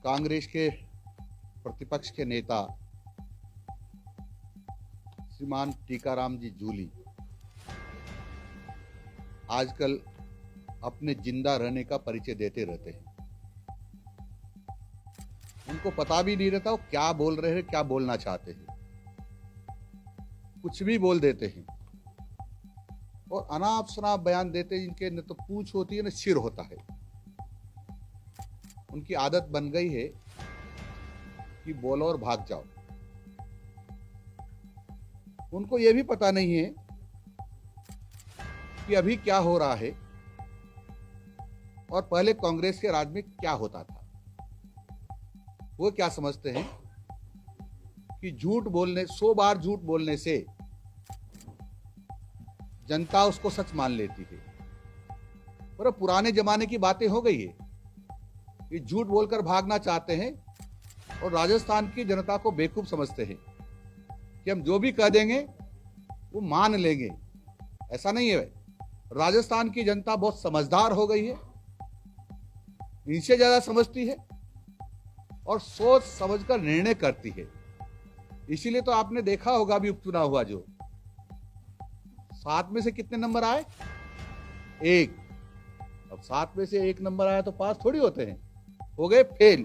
कांग्रेस के प्रतिपक्ष के नेता श्रीमान टीकाराम जी जूली आजकल अपने जिंदा रहने का परिचय देते रहते हैं। उनको पता भी नहीं रहता वो क्या बोल रहे हैं, क्या बोलना चाहते हैं, कुछ भी बोल देते हैं और अनाप शनाप बयान देते हैं। इनके न तो पूंछ होती है न सिर होता है। उनकी आदत बन गई है कि बोलो और भाग जाओ। उनको यह भी पता नहीं है कि अभी क्या हो रहा है और पहले कांग्रेस के राज में क्या होता था। वो क्या समझते हैं कि झूठ बोलने 100 बार झूठ बोलने से जनता उसको सच मान लेती है। पर पुराने जमाने की बातें हो गई है कि झूठ बोलकर भागना चाहते हैं और राजस्थान की जनता को बेवकूफ समझते हैं कि हम जो भी कह देंगे वो मान लेंगे। ऐसा नहीं है। राजस्थान की जनता बहुत समझदार हो गई है, इनसे ज्यादा समझती है और सोच समझकर निर्णय करती है। इसीलिए तो आपने देखा होगा अभी उपचुनाव हुआ जो 7 में से कितने नंबर आए? 1। अब 7 में से 1 नंबर आया तो पास थोड़ी होते हैं, हो गए फेल।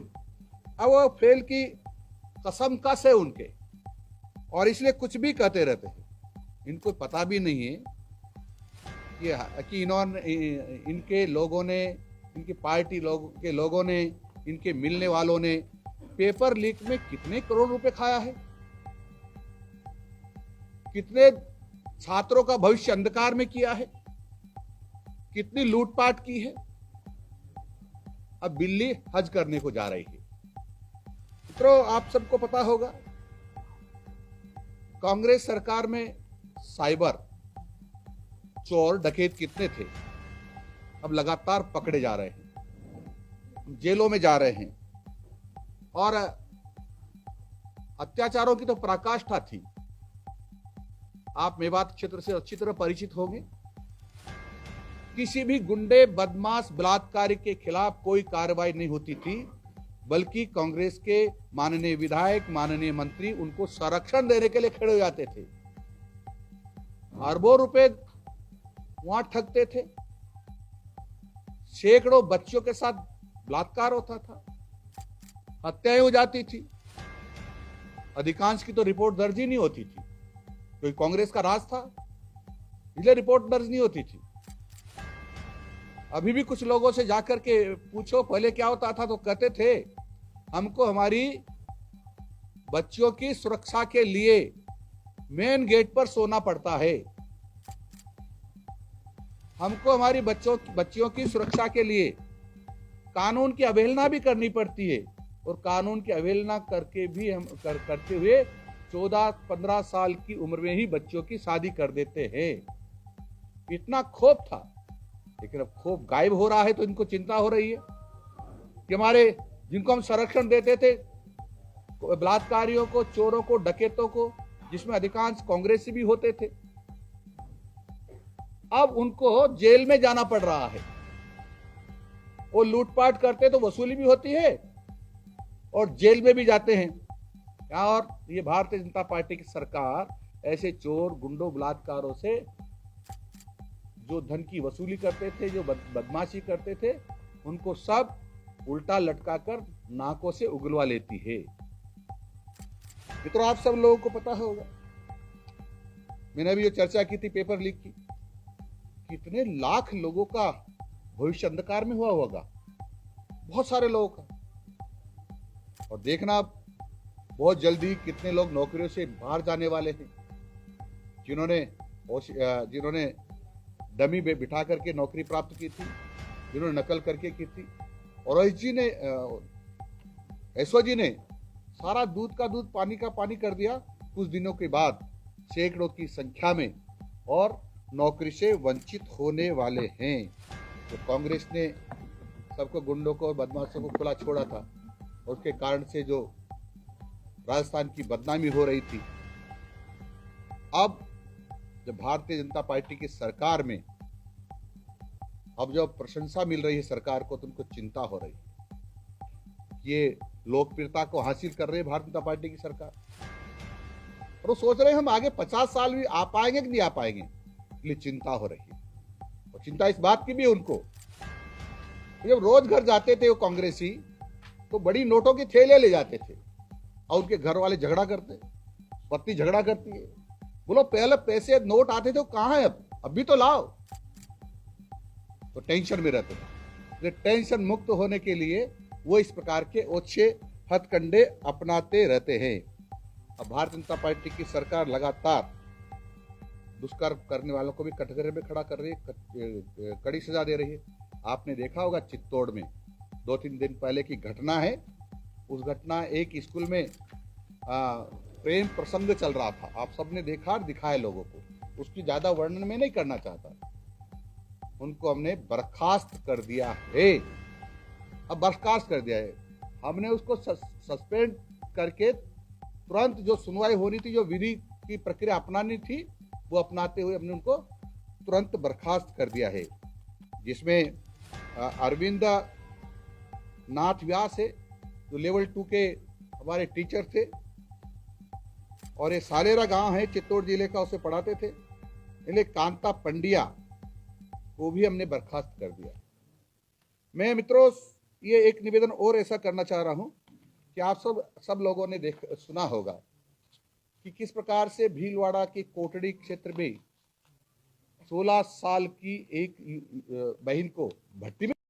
अब वो फेल की कसम कस है उनके और इसलिए कुछ भी कहते रहते हैं। इनको पता भी नहीं है कि इन्होंने इनके लोगों ने, इनकी पार्टी के लोगों ने, इनके मिलने वालों ने पेपर लीक में कितने करोड़ रुपए खाया है, कितने छात्रों का भविष्य अंधकार में किया है, कितनी लूटपाट की है। अब बिल्ली हज करने को जा रही है। मित्रों, आप सबको पता होगा कांग्रेस सरकार में साइबर चोर डकैत कितने थे। अब लगातार पकड़े जा रहे हैं, जेलों में जा रहे हैं और अत्याचारों की तो पराकाष्ठा थी। आप मेवात क्षेत्र से अच्छी तरह परिचित होंगे। किसी भी गुंडे, बदमाश, बलात्कारी के खिलाफ कोई कार्रवाई नहीं होती थी, बल्कि कांग्रेस के माननीय विधायक, माननीय मंत्री उनको संरक्षण देने के लिए खड़े हो जाते थे। अरबों रुपए वहां ठगते थे। सैकड़ों बच्चों के साथ बलात्कार होता था, हत्याएं हो जाती थी। अधिकांश की तो रिपोर्ट दर्ज ही नहीं होती थी, क्योंकि कांग्रेस का राज था, इसलिए रिपोर्ट दर्ज नहीं होती थी। अभी भी कुछ लोगों से जाकर के पूछो पहले क्या होता था, तो कहते थे हमको हमारी बच्चियों की सुरक्षा के लिए मेन गेट पर सोना पड़ता है, हमको हमारी बच्चियों की सुरक्षा के लिए कानून की अवहेलना भी करनी पड़ती है और कानून की अवहेलना करके भी हम करते हुए 14-15 साल की उम्र में ही बच्चों की शादी कर देते हैं। इतना क्षोभ था, लेकिन अब क्षोभ गायब हो रहा है तो इनको चिंता हो रही है कि हमारे जिनको हम संरक्षण देते थे, बलात्कारियों को, चोरों को, डकैतों को, जिसमें अधिकांश कांग्रेसी भी होते थे, अब उनको जेल में जाना पड़ रहा है। वो लूटपाट करते तो वसूली भी होती है और जेल में भी जाते हैं। और ये भारतीय जनता पार्टी की सरकार ऐसे चोर, गुंडों, बलात्कारों से जो धन की वसूली करते थे, जो बदमाशी करते थे, उनको सब उल्टा लटका कर नाकों से उगलवा लेती है। मित्रों, आप सब लोगों को पता होगा, मैंने अभी ये चर्चा की थी पेपर लीक की। कितने लाख लोगों का भविष्य अंधकार में हुआ होगा, बहुत सारे लोगों का। और देखना बहुत जल्दी कितने लोग नौकरियों से बाहर जाने वाले हैं, जिन्होंने डमी में बिठा करके नौकरी प्राप्त की थी, जिन्होंने नकल करके की थी। और ऐश्वर्य जी ने सारा दूध का दूध, पानी का पानी कर दिया। कुछ दिनों के बाद सैकड़ों की संख्या में और नौकरी से वंचित होने वाले हैं। तो कांग्रेस ने सबको, गुंडों को और बदमाशों को खुला छोड़ा था और उसके कारण से जो राजस्थान की बदनामी हो रही थी, अब जब भारतीय जनता पार्टी की सरकार में अब जब प्रशंसा मिल रही है सरकार को, तो उनको चिंता हो रही है ये लोकप्रियता को हासिल कर रही है भारतीय जनता पार्टी की सरकार, और वो सोच रहे हैं हम आगे 50 साल भी आ पाएंगे कि नहीं आ पाएंगे, इसलिए चिंता हो रही है। और चिंता इस बात की भी है उनको, जब रोज घर जाते थे वो कांग्रेसी तो बड़ी नोटों की थैलियां ले जाते थे और उनके घर वाले झगड़ा करते, पत्नी झगड़ा करती है, बोलो पहले पैसे नोट आते थे वो कहां है, अब भी तो लाओ। तो टेंशन में रहते थे। टेंशन मुक्त होने के लिए वो इस प्रकार के ओछे हथकंडे अपनाते रहते हैं। अब भारतीय जनता पार्टी की सरकार लगातार दुष्कर्म करने वालों को भी कटघरे में खड़ा कर रही है, कड़ी सजा दे रही है। आपने देखा होगा चित्तौड़ में 2-3 दिन पहले की घटना है, उस घटना एक स्कूल में प्रेम प्रसंग चल रहा था, आप सबने देखा और दिखाया लोगों को, उसकी ज्यादा वर्णन में नहीं करना चाहता। उनको हमने बर्खास्त कर दिया है, अब बर्खास्त कर दिया है हमने, उसको सस्पेंड करके तुरंत जो सुनवाई होनी थी, जो विधि की प्रक्रिया अपनानी थी, वो अपनाते हुए हमने उनको तुरंत बर्खास्त कर दिया है। जिसमें अरविंद नाथ व्यास है जो लेवल 2 के हमारे टीचर थे, और ये सालेरा गांव है चित्तौड़ जिले का, उसे पढ़ाते थे। इसलिए कांता पंड्या को भी हमने बर्खास्त कर दिया। मैं मित्रों ये एक निवेदन और ऐसा करना चाह रहा हूं कि आप सब लोगों ने सुना होगा कि किस प्रकार से भीलवाड़ा की कोटड़ी क्षेत्र में 16 साल की एक बहन को भट्टी में